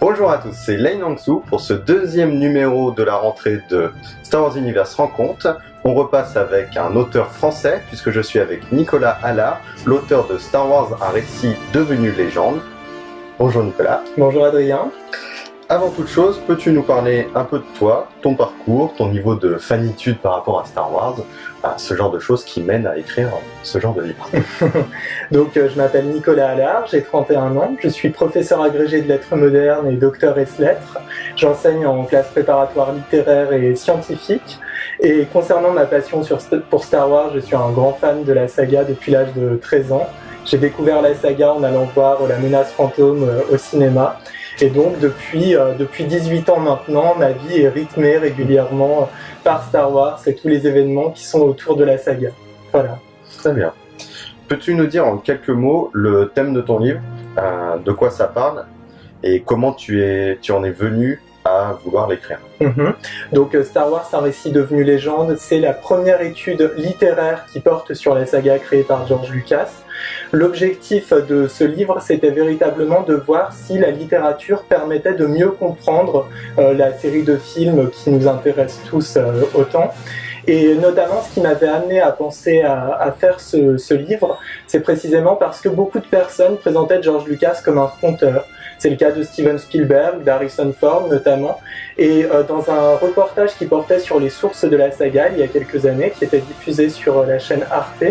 Bonjour à tous, c'est Lane Hangsu pour ce deuxième numéro de la rentrée de Star Wars Universe Rencontre. On repasse avec un auteur français puisque je suis avec Nicolas Allard, l'auteur de Star Wars, un récit devenu légende. Bonjour Nicolas. Bonjour Adrien. Avant toute chose, peux-tu nous parler un peu de toi, ton parcours, ton niveau de fanitude par rapport à Star Wars, ce genre de choses qui mènent à écrire ce genre de livre. Donc je m'appelle Nicolas Allard, j'ai 31 ans, je suis professeur agrégé de lettres modernes et docteur ès-lettres. J'enseigne en classe préparatoire littéraire et scientifique. Et concernant ma passion pour Star Wars, je suis un grand fan de la saga depuis l'âge de 13 ans. J'ai découvert la saga en allant voir La Menace Fantôme au cinéma. Et donc depuis 18 ans maintenant, ma vie est rythmée régulièrement par Star Wars et tous les événements qui sont autour de la saga. Voilà. Très bien. Peux-tu nous dire en quelques mots le thème de ton livre, de quoi ça parle et comment tu en es venu à vouloir l'écrire? Donc Star Wars, un récit devenu légende, c'est la première étude littéraire qui porte sur la saga créée par George Lucas. L'objectif de ce livre, c'était véritablement de voir si la littérature permettait de mieux comprendre la série de films qui nous intéresse tous autant. Et notamment, ce qui m'avait amené à penser à faire ce livre, c'est précisément parce que beaucoup de personnes présentaient George Lucas comme un conteur. C'est le cas de Steven Spielberg, d'Harrison Ford notamment. Et dans un reportage qui portait sur les sources de la saga il y a quelques années, qui était diffusé sur la chaîne Arte,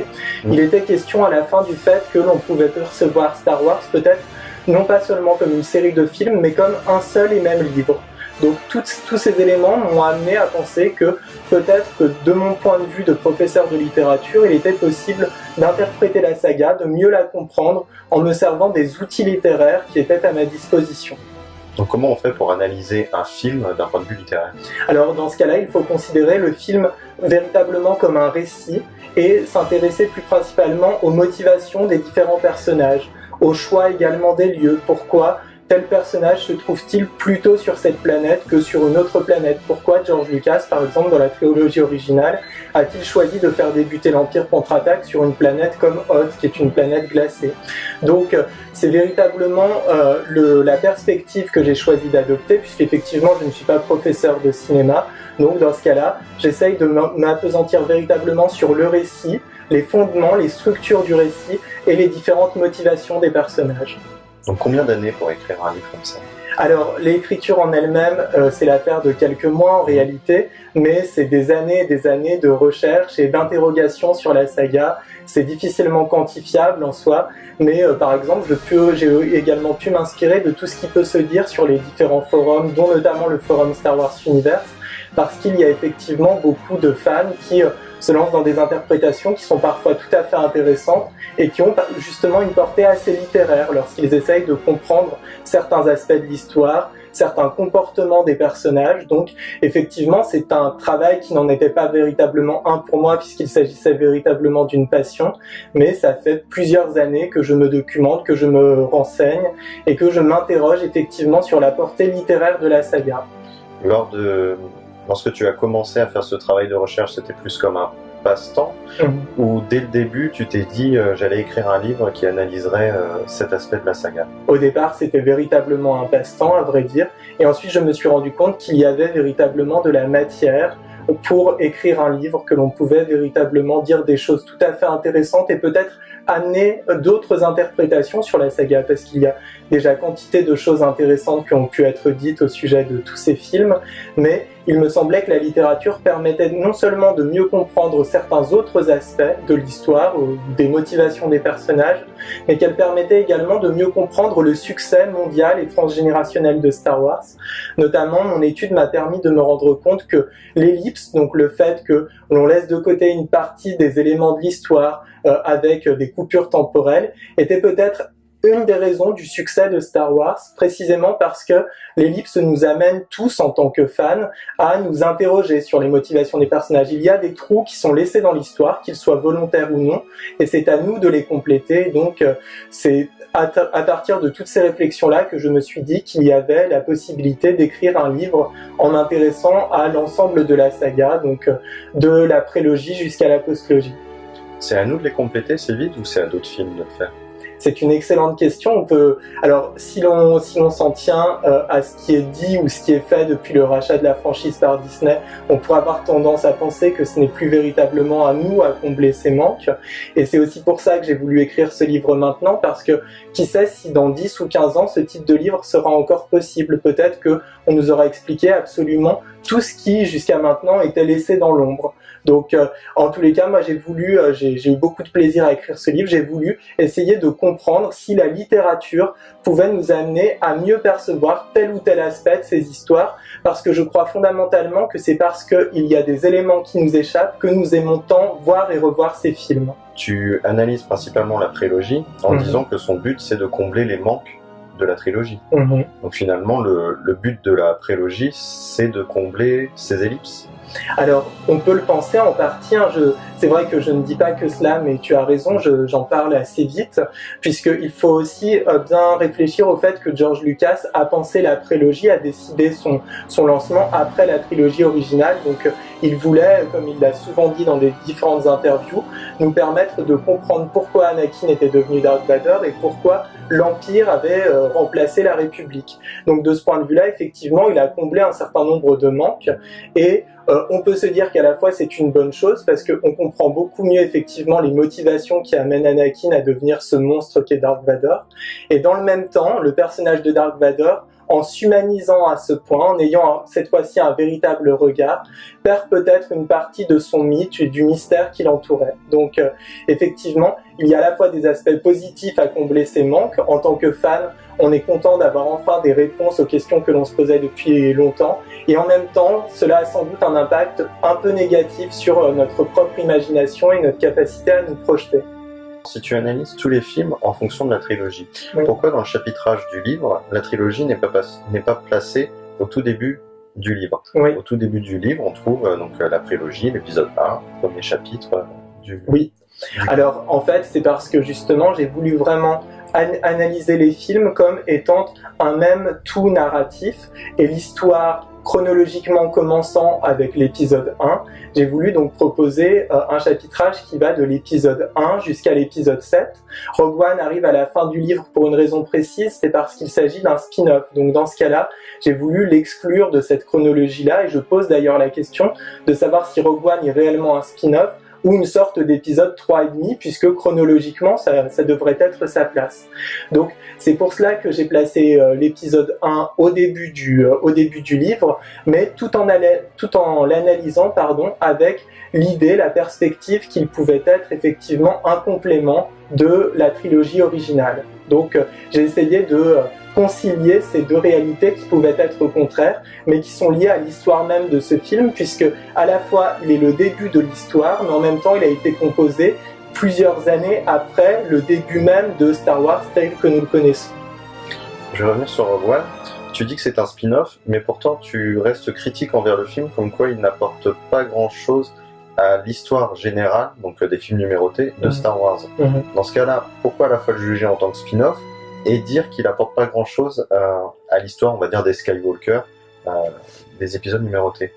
il était question à la fin du fait que l'on pouvait percevoir Star Wars peut-être non pas seulement comme une série de films, mais comme un seul et même livre. Donc tous ces éléments m'ont amené à penser que peut-être que de mon point de vue de professeur de littérature, il était possible d'interpréter la saga, de mieux la comprendre en me servant des outils littéraires qui étaient à ma disposition. Donc comment on fait pour analyser un film d'un point de vue littéraire? Alors dans ce cas-là, il faut considérer le film véritablement comme un récit et s'intéresser plus principalement aux motivations des différents personnages, au choix également des lieux, pourquoi tel personnage se trouve-t-il plutôt sur cette planète que sur une autre planète? Pourquoi George Lucas, par exemple, dans la trilogie originale, a-t-il choisi de faire débuter l'Empire contre-attaque sur une planète comme Hoth, qui est une planète glacée? Donc, c'est véritablement la perspective que j'ai choisi d'adopter, puisqu'effectivement, je ne suis pas professeur de cinéma. Donc, dans ce cas-là, j'essaye de m'appesantir véritablement sur le récit, les fondements, les structures du récit et les différentes motivations des personnages. Donc combien d'années pour écrire un livre comme ça? Alors l'écriture en elle-même, c'est l'affaire de quelques mois en réalité, mais c'est des années et des années de recherche et d'interrogation sur la saga. C'est difficilement quantifiable en soi, mais par exemple, j'ai également pu m'inspirer de tout ce qui peut se dire sur les différents forums, dont notamment le forum Star Wars Universe, parce qu'il y a effectivement beaucoup de fans qui se lancent dans des interprétations qui sont parfois tout à fait intéressantes et qui ont justement une portée assez littéraire lorsqu'ils essayent de comprendre certains aspects de l'histoire, certains comportements des personnages. Donc effectivement, c'est un travail qui n'en était pas véritablement un pour moi puisqu'il s'agissait véritablement d'une passion, mais ça fait plusieurs années que je me documente, que je me renseigne et que je m'interroge effectivement sur la portée littéraire de la saga. Lorsque tu as commencé à faire ce travail de recherche, c'était plus comme un passe-temps ou dès le début tu t'es dit j'allais écrire un livre qui analyserait cet aspect de la saga? Au départ, c'était véritablement un passe-temps, à vrai dire, et ensuite je me suis rendu compte qu'il y avait véritablement de la matière pour écrire un livre, que l'on pouvait véritablement dire des choses tout à fait intéressantes et peut-être amener d'autres interprétations sur la saga, parce qu'il y a déjà quantité de choses intéressantes qui ont pu être dites au sujet de tous ces films, mais il me semblait que la littérature permettait non seulement de mieux comprendre certains autres aspects de l'histoire, ou des motivations des personnages, mais qu'elle permettait également de mieux comprendre le succès mondial et transgénérationnel de Star Wars. Notamment, mon étude m'a permis de me rendre compte que l'ellipse, donc le fait que l'on laisse de côté une partie des éléments de l'histoire avec des coupures temporelles, était peut-être une des raisons du succès de Star Wars, précisément parce que l'ellipse nous amène tous, en tant que fans, à nous interroger sur les motivations des personnages. Il y a des trous qui sont laissés dans l'histoire, qu'ils soient volontaires ou non, et c'est à nous de les compléter. Donc, c'est à partir de toutes ces réflexions-là que je me suis dit qu'il y avait la possibilité d'écrire un livre en m'intéressant à l'ensemble de la saga, donc de la prélogie jusqu'à la postlogie. C'est à nous de les compléter, ces vides, ou c'est à d'autres films de le faire? C'est une excellente question. Alors, si l'on s'en tient à ce qui est dit ou ce qui est fait depuis le rachat de la franchise par Disney, on pourrait avoir tendance à penser que ce n'est plus véritablement à nous à combler ces manques. Et c'est aussi pour ça que j'ai voulu écrire ce livre maintenant, parce que qui sait si dans 10 ou 15 ans, ce type de livre sera encore possible. Peut-être qu'on nous aura expliqué absolument tout ce qui, jusqu'à maintenant, était laissé dans l'ombre. Donc, en tous les cas, moi, j'ai eu beaucoup de plaisir à écrire ce livre. J'ai voulu essayer de comprendre si la littérature pouvait nous amener à mieux percevoir tel ou tel aspect de ces histoires, parce que je crois fondamentalement que c'est parce qu'il y a des éléments qui nous échappent que nous aimons tant voir et revoir ces films. Tu analyses principalement la prélogie en disant que son but, c'est de combler les manques de la trilogie. Donc finalement, le but de la prélogie, c'est de combler ces ellipses. Alors, on peut le penser en partie, c'est vrai que je ne dis pas que cela, mais tu as raison, j'en parle assez vite, puisqu'il faut aussi bien réfléchir au fait que George Lucas a pensé la prélogie, a décidé son lancement après la trilogie originale, donc il voulait, comme il l'a souvent dit dans des différentes interviews, nous permettre de comprendre pourquoi Anakin était devenu Darth Vader et pourquoi l'Empire avait remplacé la République. Donc de ce point de vue-là, effectivement, il a comblé un certain nombre de manques, et on peut se dire qu'à la fois c'est une bonne chose parce qu'on comprend beaucoup mieux effectivement les motivations qui amènent Anakin à devenir ce monstre qu'est Darth Vader, et dans le même temps, le personnage de Darth Vader, en s'humanisant à ce point, en ayant cette fois-ci un véritable regard, perd peut-être une partie de son mythe et du mystère qui l'entourait. Donc effectivement, il y a à la fois des aspects positifs à combler ces manques. En tant que fan, on est content d'avoir enfin des réponses aux questions que l'on se posait depuis longtemps, et en même temps, cela a sans doute un impact un peu négatif sur notre propre imagination et notre capacité à nous projeter. Si tu analyses tous les films en fonction de la trilogie, pourquoi dans le chapitrage du livre, la trilogie n'est pas placée au tout début du livre? Au tout début du livre, on trouve donc la prélogie, l'épisode 1, premier chapitre du livre. Alors en fait, c'est parce que justement, j'ai voulu vraiment analyser les films comme étant un même tout narratif, et l'histoire chronologiquement commençant avec l'épisode 1, j'ai voulu donc proposer un chapitrage qui va de l'épisode 1 jusqu'à l'épisode 7. Rogue One arrive à la fin du livre pour une raison précise, c'est parce qu'il s'agit d'un spin-off. Donc dans ce cas-là, j'ai voulu l'exclure de cette chronologie-là, et je pose d'ailleurs la question de savoir si Rogue One est réellement un spin-off ou une sorte d'épisode 3,5, puisque chronologiquement, ça devrait être sa place. Donc, c'est pour cela que j'ai placé l'épisode 1 au début du livre, mais tout en l'analysant, avec l'idée, la perspective qu'il pouvait être effectivement un complément de la trilogie originale. Donc, j'ai essayé de concilier ces deux réalités qui pouvaient être contraires, mais qui sont liées à l'histoire même de ce film, puisque à la fois il est le début de l'histoire, mais en même temps il a été composé plusieurs années après le début même de Star Wars tel que nous le connaissons. Je vais revenir sur Rogue One. Tu dis que c'est un spin-off, mais pourtant tu restes critique envers le film, comme quoi il n'apporte pas grand-chose à l'histoire générale, donc des films numérotés, de Star Wars. Dans ce cas-là, pourquoi à la fois le juger en tant que spin-off et dire qu'il apporte pas grand-chose à l'histoire, on va dire, des Skywalker, des épisodes numérotés?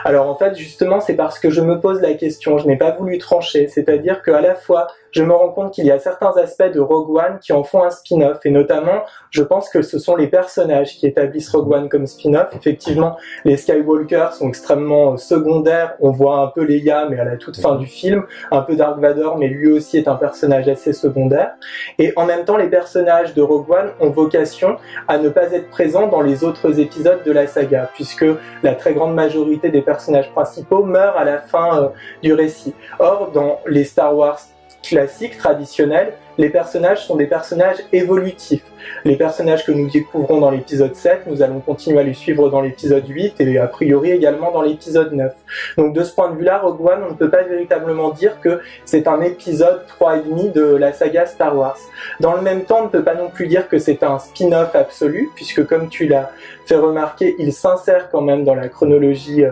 Alors en fait, justement, c'est parce que je me pose la question, je n'ai pas voulu trancher, c'est-à-dire qu'à la fois, je me rends compte qu'il y a certains aspects de Rogue One qui en font un spin-off, et notamment, je pense que ce sont les personnages qui établissent Rogue One comme spin-off. Effectivement, les Skywalker sont extrêmement secondaires, on voit un peu Leia, mais à la toute fin du film, un peu Dark Vador, mais lui aussi est un personnage assez secondaire, et en même temps, les personnages de Rogue One ont vocation à ne pas être présents dans les autres épisodes de la saga, puisque la très grande majorité des personnages principaux meurent à la fin du récit. Or, dans les Star Wars classiques, traditionnels, les personnages sont des personnages évolutifs. Les personnages que nous découvrons dans l'épisode 7, nous allons continuer à les suivre dans l'épisode 8 et a priori également dans l'épisode 9. Donc de ce point de vue-là, Rogue One, on ne peut pas véritablement dire que c'est un épisode 3,5 de la saga Star Wars. Dans le même temps, on ne peut pas non plus dire que c'est un spin-off absolu, puisque comme tu l'as fait remarquer, il s'insère quand même dans la chronologie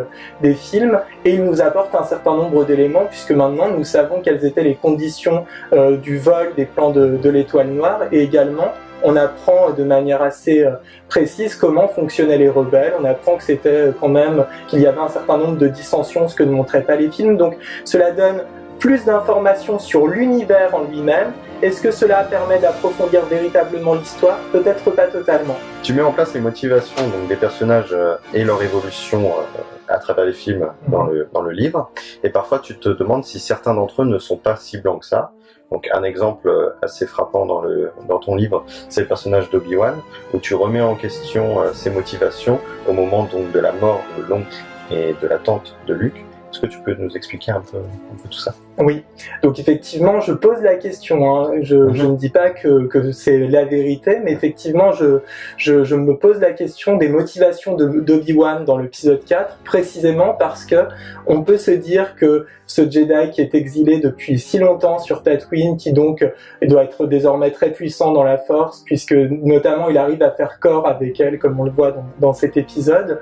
des films, et il nous apporte un certain nombre d'éléments, puisque maintenant nous savons quelles étaient les conditions du vol des plans de l'étoile noire, et également on apprend de manière assez précise comment fonctionnaient les rebelles, on apprend que c'était quand même qu'il y avait un certain nombre de dissensions, ce que ne montraient pas les films, donc cela donne plus d'informations sur l'univers en lui-même, Est-ce que cela permet d'approfondir véritablement l'histoire? Peut-être pas totalement. Tu mets en place les motivations donc, des personnages et leur évolution à travers les films dans le livre, et parfois tu te demandes si certains d'entre eux ne sont pas si blancs que ça. Donc un exemple assez frappant dans ton livre, c'est le personnage d'Obi-Wan, où tu remets en question ses motivations au moment donc de la mort de l'oncle et de la tante de Luke. Est-ce que tu peux nous expliquer un peu tout ça? Oui, donc effectivement, je pose la question. Hein. Je ne dis pas que c'est la vérité, mais effectivement, je me pose la question des motivations d'Obi-Wan dans l'épisode 4, précisément parce que on peut se dire que ce Jedi qui est exilé depuis si longtemps sur Tatooine, qui donc doit être désormais très puissant dans la Force, puisque notamment il arrive à faire corps avec elle, comme on le voit dans cet épisode,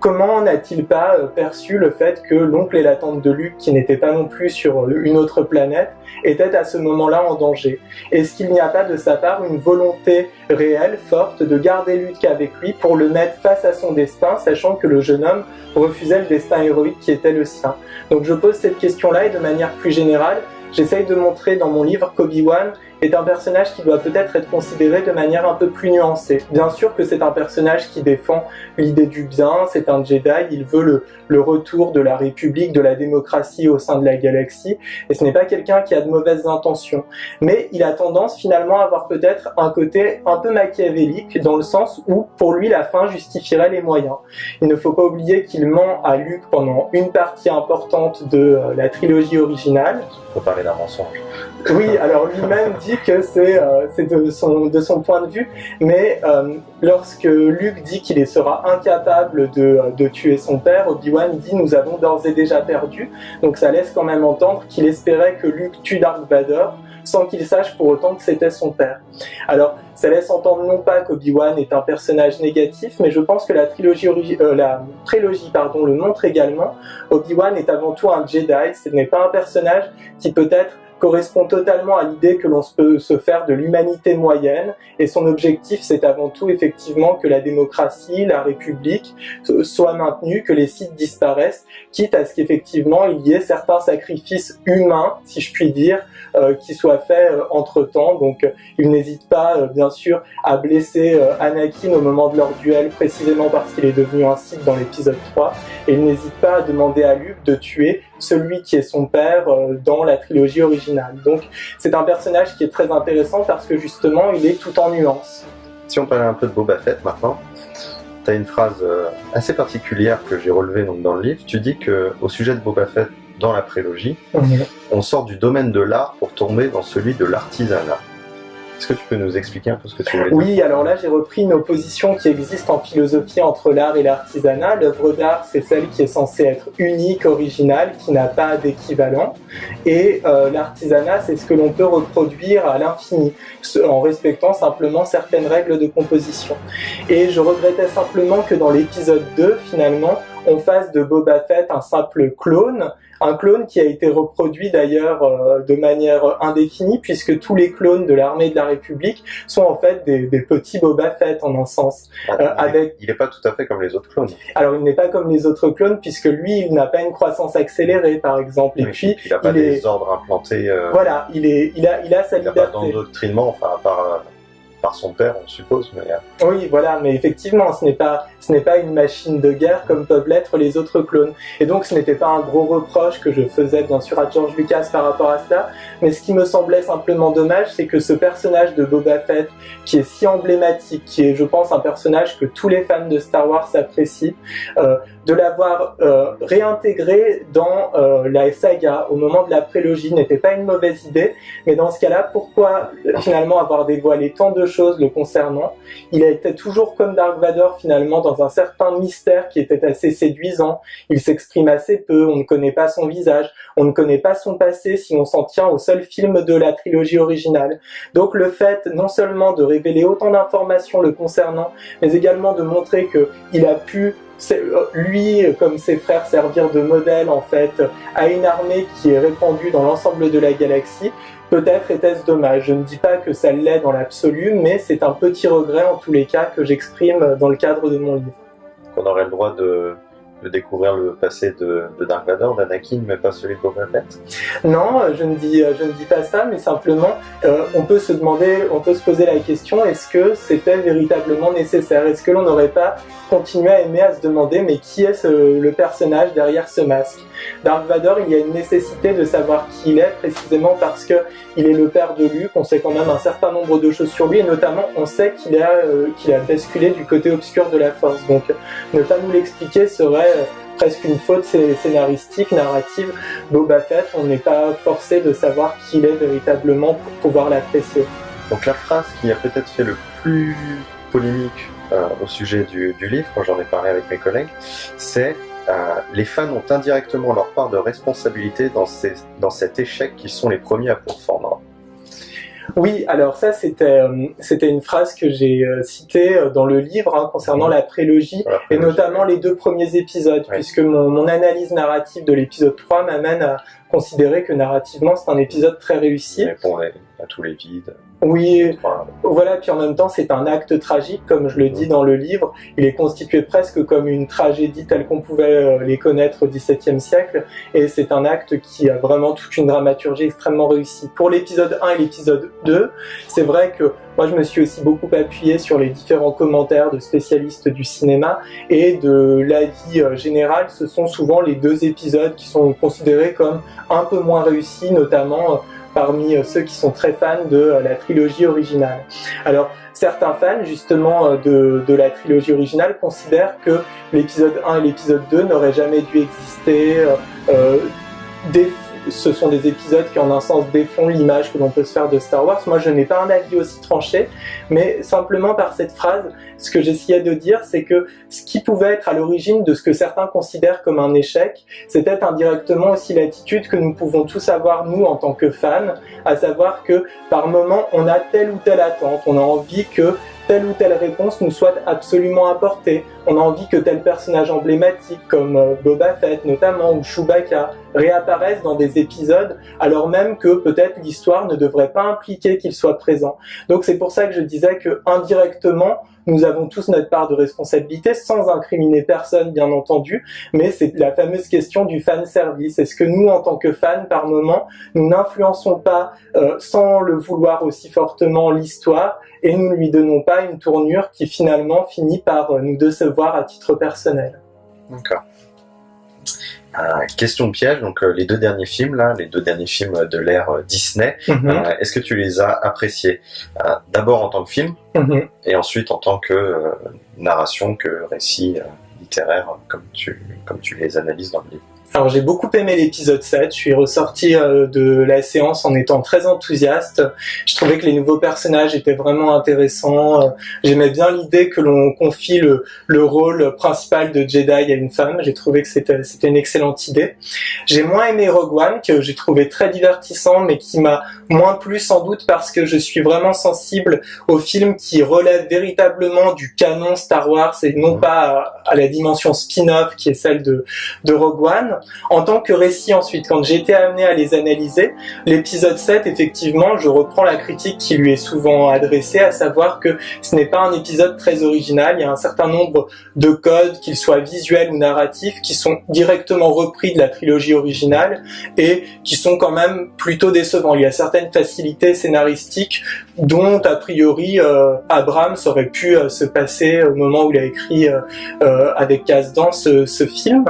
comment n'a-t-il pas perçu le fait que l'oncle et la tante de Luke, qui n'étaient pas non plus sur une autre planète, étaient à ce moment-là en danger? Est-ce qu'il n'y a pas de sa part une volonté réelle, forte, de garder Luke avec lui pour le mettre face à son destin, sachant que le jeune homme refusait le destin héroïque qui était le sien? Donc je pose cette question-là et de manière plus générale, j'essaye de montrer dans mon livre qu'Obi-Wan est un personnage qui doit peut-être être considéré de manière un peu plus nuancée. Bien sûr que c'est un personnage qui défend l'idée du bien, c'est un Jedi, il veut le retour de la République, de la démocratie au sein de la galaxie, et ce n'est pas quelqu'un qui a de mauvaises intentions. Mais il a tendance finalement à avoir peut-être un côté un peu machiavélique, dans le sens où pour lui la fin justifierait les moyens. Il ne faut pas oublier qu'il ment à Luke pendant une partie importante de la trilogie originale. On peut parler d'un mensonge. Oui, alors lui-même dit que c'est de son point de vue, mais lorsque Luke dit qu'il sera incapable de tuer son père, Obi-Wan dit « nous avons d'ores et déjà perdu », donc ça laisse quand même entendre qu'il espérait que Luke tue Dark Vador, sans qu'il sache pour autant que c'était son père. Alors, ça laisse entendre non pas qu'Obi-Wan est un personnage négatif, mais je pense que la prélogie le montre également. Obi-Wan est avant tout un Jedi, ce n'est pas un personnage qui peut-être correspond totalement à l'idée que l'on peut se faire de l'humanité moyenne, et son objectif c'est avant tout effectivement que la démocratie, la République soient maintenues, que les Sith disparaissent, quitte à ce qu'effectivement il y ait certains sacrifices humains, si je puis dire, qui soient faits entre-temps. Donc il n'hésite pas bien sûr à blesser Anakin au moment de leur duel, précisément parce qu'il est devenu un Sith dans l'épisode 3, et il n'hésite pas à demander à Luke de tuer celui qui est son père dans la trilogie originale. Donc c'est un personnage qui est très intéressant parce que justement il est tout en nuances. Si on parlait un peu de Boba Fett maintenant, tu as une phrase assez particulière que j'ai relevée donc, dans le livre. Tu dis qu'au sujet de Boba Fett dans la prélogie, on sort du domaine de l'art pour tomber dans celui de l'artisanat. Est-ce que tu peux nous expliquer un peu ce que tu voulais dire? Oui, alors là j'ai repris une opposition qui existe en philosophie entre l'art et l'artisanat. L'œuvre d'art, c'est celle qui est censée être unique, originale, qui n'a pas d'équivalent. Et l'artisanat, c'est ce que l'on peut reproduire à l'infini, en respectant simplement certaines règles de composition. Et je regrettais simplement que dans l'épisode 2, finalement, on fasse de Boba Fett un simple clone, un clone qui a été reproduit d'ailleurs de manière indéfinie, puisque tous les clones de l'armée de la République sont en fait des petits Boba Fett en un sens. Il n'est pas tout à fait comme les autres clones. Alors il n'est pas comme les autres clones, puisque lui il n'a pas une croissance accélérée par exemple, et oui, puis il n'a pas des ordres implantés. Voilà, il a sa liberté. Il n'a pas d'endoctrinement, enfin par son père, on suppose. Mais... Oui, voilà, mais effectivement, ce n'est pas une machine de guerre comme peuvent l'être les autres clones. Et donc, ce n'était pas un gros reproche que je faisais, bien sûr, à George Lucas par rapport à cela, mais ce qui me semblait simplement dommage, c'est que ce personnage de Boba Fett, qui est si emblématique, qui est, je pense, un personnage que tous les fans de Star Wars apprécient, de l'avoir réintégré dans la saga au moment de la prélogie n'était pas une mauvaise idée, mais dans ce cas-là, pourquoi finalement avoir dévoilé tant de choses le concernant? Il était toujours comme Dark Vador finalement dans un certain mystère qui était assez séduisant. Il s'exprime assez peu, on ne connaît pas son visage, on ne connaît pas son passé si on s'en tient au seul film de la trilogie originale. Donc le fait non seulement de révéler autant d'informations le concernant, mais également de montrer que il a pu lui, comme ses frères, servir de modèle en fait à une armée qui est répandue dans l'ensemble de la galaxie, peut-être était-ce dommage. Je ne dis pas que ça l'est dans l'absolu, mais c'est un petit regret en tous les cas que j'exprime dans le cadre de mon livre. On aurait le droit de de découvrir le passé de Dark Vador, d'Anakin, mais pas celui de Boba Fett? Non, je ne dis pas ça, mais simplement, on peut se poser la question, est-ce que c'était véritablement nécessaire? Est-ce que l'on n'aurait pas continué à se demander, mais qui est le personnage derrière ce masque? Dark Vador, il y a une nécessité de savoir qui il est, précisément parce que il est le père de Luke, on sait quand même un certain nombre de choses sur lui, et notamment, on sait qu'il a basculé du côté obscur de la Force. Donc, ne pas nous l'expliquer serait presque une faute scénaristique, narrative. Boba Fett, on n'est pas forcé de savoir qui il est véritablement pour pouvoir l'apprécier. Donc la phrase qui a peut-être fait le plus polémique au sujet du livre, quand j'en ai parlé avec mes collègues, c'est les fans ont indirectement leur part de responsabilité dans cet échec qu'ils sont les premiers à pourfendre. Oui, alors ça c'était une phrase que j'ai citée dans le livre concernant la prélogie, et notamment les 2 premiers épisodes, puisque mon analyse narrative de l'épisode 3 m'amène à considérer que narrativement c'est un épisode très réussi. Il répond à tous les vides. Oui, voilà, puis en même temps c'est un acte tragique, comme je le dis dans le livre, il est constitué presque comme une tragédie telle qu'on pouvait les connaître au XVIIe siècle, et c'est un acte qui a vraiment toute une dramaturgie extrêmement réussie. Pour l'épisode 1 et l'épisode 2, c'est vrai que moi je me suis aussi beaucoup appuyé sur les différents commentaires de spécialistes du cinéma, et de l'avis général, ce sont souvent les 2 épisodes qui sont considérés comme un peu moins réussis, notamment parmi ceux qui sont très fans de la trilogie originale. Alors, certains fans, justement, de la trilogie originale considèrent que l'épisode 1 et l'épisode 2 n'auraient jamais dû exister. Ce sont des épisodes qui, en un sens, défont l'image que l'on peut se faire de Star Wars. Moi, je n'ai pas un avis aussi tranché, mais simplement par cette phrase, ce que j'essayais de dire, c'est que ce qui pouvait être à l'origine de ce que certains considèrent comme un échec, c'était indirectement aussi l'attitude que nous pouvons tous avoir, nous, en tant que fans, à savoir que, par moment, on a telle ou telle attente, on a envie que telle ou telle réponse nous soit absolument apportée. On a envie que tel personnage emblématique, comme Boba Fett notamment, ou Chewbacca, réapparaisse dans des épisodes, alors même que peut-être l'histoire ne devrait pas impliquer qu'il soit présent. Donc c'est pour ça que je disais que indirectement, nous avons tous notre part de responsabilité, sans incriminer personne bien entendu, mais c'est la fameuse question du fan service. Est-ce que nous, en tant que fans, par moment, nous n'influençons pas, sans le vouloir aussi fortement, l'histoire, et nous ne lui donnons pas une tournure qui finalement finit par nous décevoir à titre personnel? D'accord. Question de piège, donc les 2 derniers films de l'ère Disney, est-ce que tu les as appréciés d'abord en tant que film, et ensuite en tant que narration, que récit littéraire, comme tu les analyses dans le livre? Alors j'ai beaucoup aimé l'épisode 7, je suis ressorti de la séance en étant très enthousiaste. Je trouvais que les nouveaux personnages étaient vraiment intéressants. J'aimais bien l'idée que l'on confie le rôle principal de Jedi à une femme. J'ai trouvé que c'était une excellente idée. J'ai moins aimé Rogue One, que j'ai trouvé très divertissant, mais qui m'a moins plu sans doute parce que je suis vraiment sensible aux films qui relèvent véritablement du canon Star Wars et non pas à la dimension spin-off qui est celle de Rogue One. En tant que récit ensuite, quand j'ai été amené à les analyser, l'épisode 7, effectivement, je reprends la critique qui lui est souvent adressée, à savoir que ce n'est pas un épisode très original. Il y a un certain nombre de codes, qu'ils soient visuels ou narratifs, qui sont directement repris de la trilogie originale et qui sont quand même plutôt décevants. Il y a certaines facilités scénaristiques dont, a priori, Abrams aurait pu se passer au moment où il a écrit avec Kasdan ce film.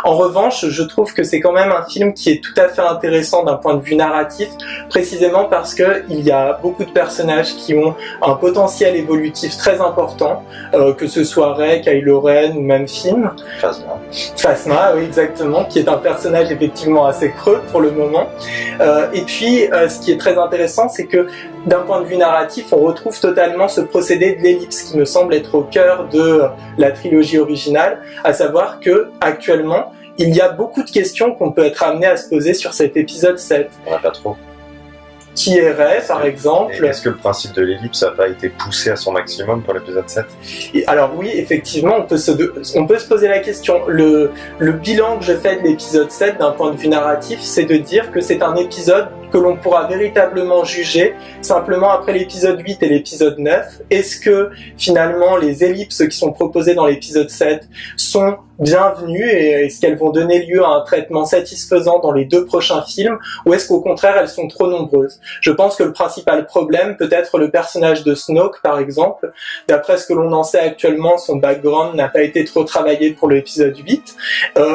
En revanche, je trouve que c'est quand même un film qui est tout à fait intéressant d'un point de vue narratif, précisément parce que il y a beaucoup de personnages qui ont un potentiel évolutif très important, que ce soit Rey, Kylo Ren ou même Finn. Phasma, oui, exactement, qui est un personnage effectivement assez creux pour le moment. Et puis, ce qui est très intéressant, c'est que d'un point de vue narratif, on retrouve totalement ce procédé de l'ellipse qui me semble être au cœur de la trilogie originale, à savoir que actuellement, il y a beaucoup de questions qu'on peut être amené à se poser sur cet épisode 7. On n'a pas trop. Qui est Rey, par exemple. Et est-ce que le principe de l'ellipse n'a pas été poussé à son maximum pour l'épisode 7 ? Alors oui, effectivement, on peut se poser la question. Le bilan que je fais de l'épisode 7 d'un point de vue narratif, c'est de dire que c'est un épisode que l'on pourra véritablement juger simplement après l'épisode 8 et l'épisode 9. Est-ce que finalement les ellipses qui sont proposées dans l'épisode 7 sont bienvenues et est-ce qu'elles vont donner lieu à un traitement satisfaisant dans les 2 prochains films, ou est-ce qu'au contraire elles sont trop nombreuses? Je pense que le principal problème peut être le personnage de Snoke par exemple. D'après ce que l'on en sait actuellement, son background n'a pas été trop travaillé pour l'épisode 8,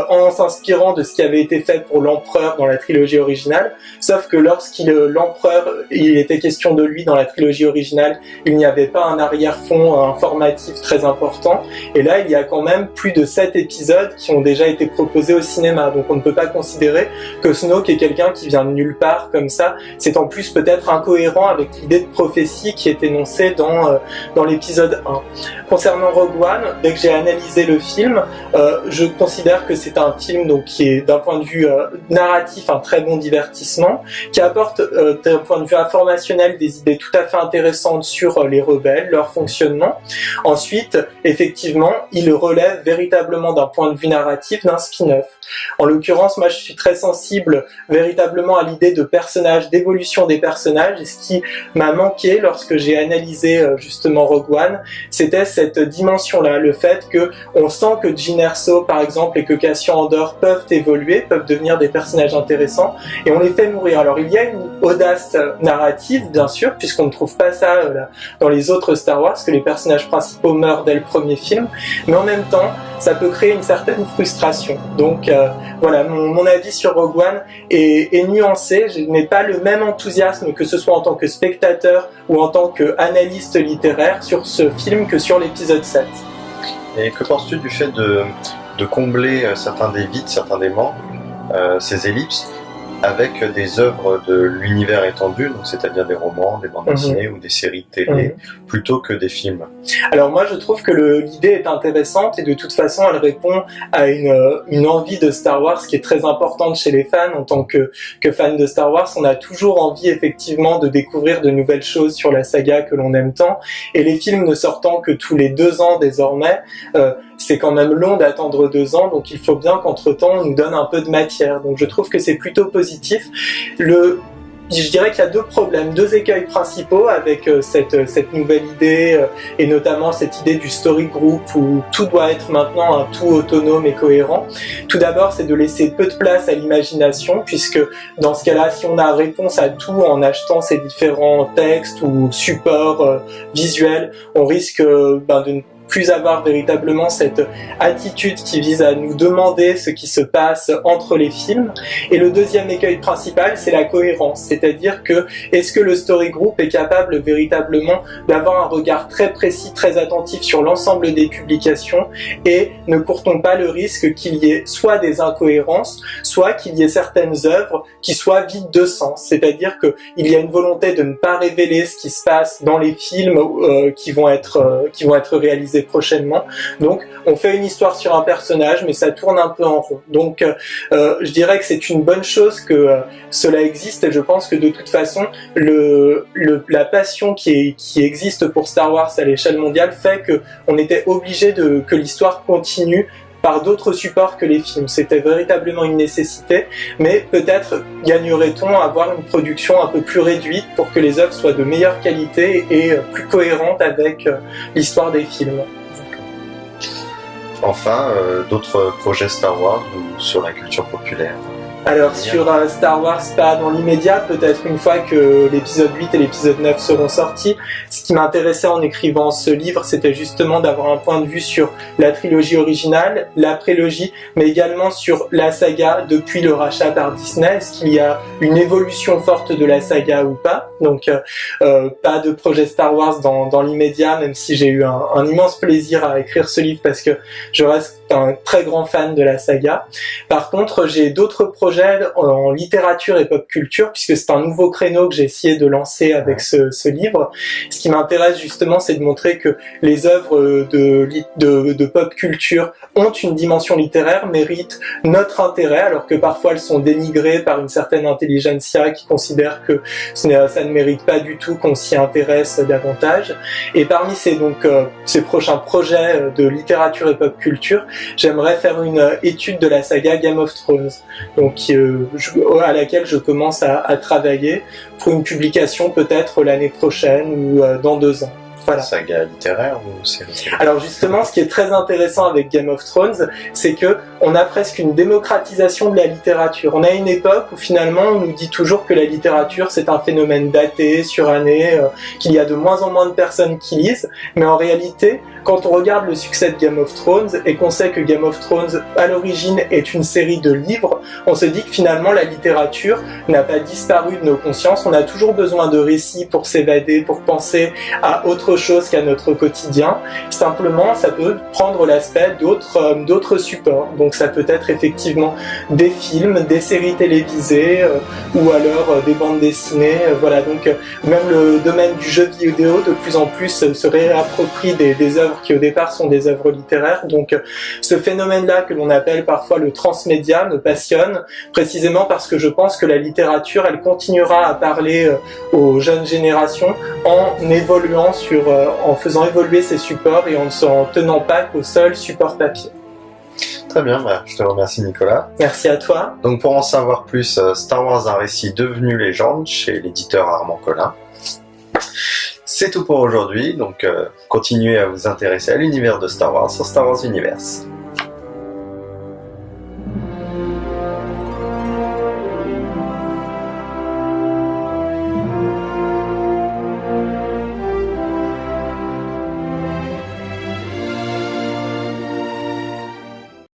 en s'inspirant de ce qui avait été fait pour l'Empereur dans la trilogie originale, sauf que l'Empereur, il était question de lui dans la trilogie originale, il n'y avait pas un arrière-fond informatif très important, et là il y a quand même plus de 7 épisodes qui ont déjà été proposés au cinéma, donc on ne peut pas considérer que Snoke est quelqu'un qui vient de nulle part comme ça. C'est en plus peut-être incohérent avec l'idée de prophétie qui est énoncée dans l'épisode 1. Concernant Rogue One, dès que j'ai analysé le film, je considère que c'est un film donc qui est d'un point de vue narratif un très bon divertissement, qui apporte d'un point de vue informationnel des idées tout à fait intéressantes sur les rebelles, leur fonctionnement. Ensuite, effectivement, il relève véritablement d'un point de vue narratif d'un spin-off. En l'occurrence, moi je suis très sensible véritablement à l'idée de personnages, d'évolution des personnages, et ce qui m'a manqué lorsque j'ai analysé justement Rogue One, c'était cette dimension-là, le fait que on sent que Jyn Erso par exemple et que Cassian Andor peuvent évoluer, peuvent devenir des personnages intéressants, et on les fait mourir. Alors il y a une audace narrative bien sûr, puisqu'on ne trouve pas ça dans les autres Star Wars, que les personnages principaux meurent dès le premier film, mais en même temps ça peut créer une certaine frustration. Donc voilà, mon avis sur Rogue One est nuancé. Je n'ai pas le même enthousiasme, que ce soit en tant que spectateur ou en tant qu'analyste littéraire, sur ce film que sur l'épisode 7. Et que penses-tu du fait de combler certains des vides, certains des manques, ces ellipses, avec des œuvres de l'univers étendu, donc c'est-à-dire des romans, des bandes dessinées ou des séries de télé, plutôt que des films? Alors moi je trouve que l'idée est intéressante, et de toute façon elle répond à une envie de Star Wars qui est très importante chez les fans. En tant que fan de Star Wars, on a toujours envie effectivement de découvrir de nouvelles choses sur la saga que l'on aime tant, et les films ne sortant que tous les 2 ans désormais, c'est quand même long d'attendre 2 ans, donc il faut bien qu'entre-temps on nous donne un peu de matière. Donc je trouve que c'est plutôt positif. Je dirais qu'il y a 2 problèmes, 2 écueils principaux avec cette nouvelle idée, et notamment cette idée du story group où tout doit être maintenant un tout autonome et cohérent. Tout d'abord, c'est de laisser peu de place à l'imagination, puisque dans ce cas-là, si on a réponse à tout en achetant ces différents textes ou supports visuels, on risque de ne plus avoir véritablement cette attitude qui vise à nous demander ce qui se passe entre les films. Et le deuxième écueil principal, c'est la cohérence, c'est-à-dire que est-ce que le story group est capable véritablement d'avoir un regard très précis, très attentif sur l'ensemble des publications, et ne court-on pas le risque qu'il y ait soit des incohérences, soit qu'il y ait certaines œuvres qui soient vides de sens, c'est-à-dire qu'il y a une volonté de ne pas révéler ce qui se passe dans les films qui vont être réalisés prochainement. Donc on fait une histoire sur un personnage, mais ça tourne un peu en rond. Donc je dirais que c'est une bonne chose que cela existe, et je pense que de toute façon la passion qui existe pour Star Wars à l'échelle mondiale fait que on était obligé que l'histoire continue par d'autres supports que les films. C'était véritablement une nécessité, mais peut-être gagnerait-on à avoir une production un peu plus réduite pour que les œuvres soient de meilleure qualité et plus cohérentes avec l'histoire des films. Enfin, d'autres projets Star Wars ou sur la culture populaire? Alors sur Star Wars, pas dans l'immédiat, peut-être une fois que l'épisode 8 et l'épisode 9 seront sortis. Ce qui m'intéressait en écrivant ce livre, c'était justement d'avoir un point de vue sur la trilogie originale, la prélogie, mais également sur la saga depuis le rachat par Disney. Est-ce qu'il y a une évolution forte de la saga ou pas? Donc pas de projet Star Wars dans l'immédiat, même si j'ai eu un immense plaisir à écrire ce livre parce que je reste un très grand fan de la saga. Par contre, j'ai d'autres projets en littérature et pop culture, puisque c'est un nouveau créneau que j'ai essayé de lancer avec ce livre. Ce qui m'intéresse justement, c'est de montrer que les œuvres de pop culture ont une dimension littéraire, méritent notre intérêt, alors que parfois elles sont dénigrées par une certaine intelligentsia qui considère que ça ne mérite pas du tout qu'on s'y intéresse davantage. Et parmi ces prochains projets de littérature et pop culture, j'aimerais faire une étude de la saga Game of Thrones, donc à laquelle je commence à travailler pour une publication peut-être l'année prochaine ou dans 2 ans. Voilà. Saga littéraire ou série? Alors justement, ce qui est très intéressant avec Game of Thrones, c'est que on a presque une démocratisation de la littérature. On a une époque où finalement on nous dit toujours que la littérature c'est un phénomène daté, suranné, qu'il y a de moins en moins de personnes qui lisent, mais en réalité, quand on regarde le succès de Game of Thrones et qu'on sait que Game of Thrones à l'origine est une série de livres, on se dit que finalement la littérature n'a pas disparu de nos consciences. On a toujours besoin de récits pour s'évader, pour penser à autre chose qu'à notre quotidien. Simplement, ça peut prendre l'aspect d'autres supports. Donc ça peut être effectivement des films, des séries télévisées ou alors des bandes dessinées. Voilà, donc même le domaine du jeu vidéo de plus en plus se réapproprie des œuvres qui au départ sont des œuvres littéraires. Donc ce phénomène-là que l'on appelle parfois le transmédia me passionne, précisément parce que je pense que la littérature, elle continuera à parler aux jeunes générations en évoluant en faisant évoluer ses supports et en ne s'en tenant pas qu'au seul support papier. Très bien, je te remercie Nicolas. Merci à toi. Donc pour en savoir plus, Star Wars, un récit devenu légende chez l'éditeur Armand Collin. C'est tout pour aujourd'hui, donc continuez à vous intéresser à l'univers de Star Wars sur Star Wars Universe.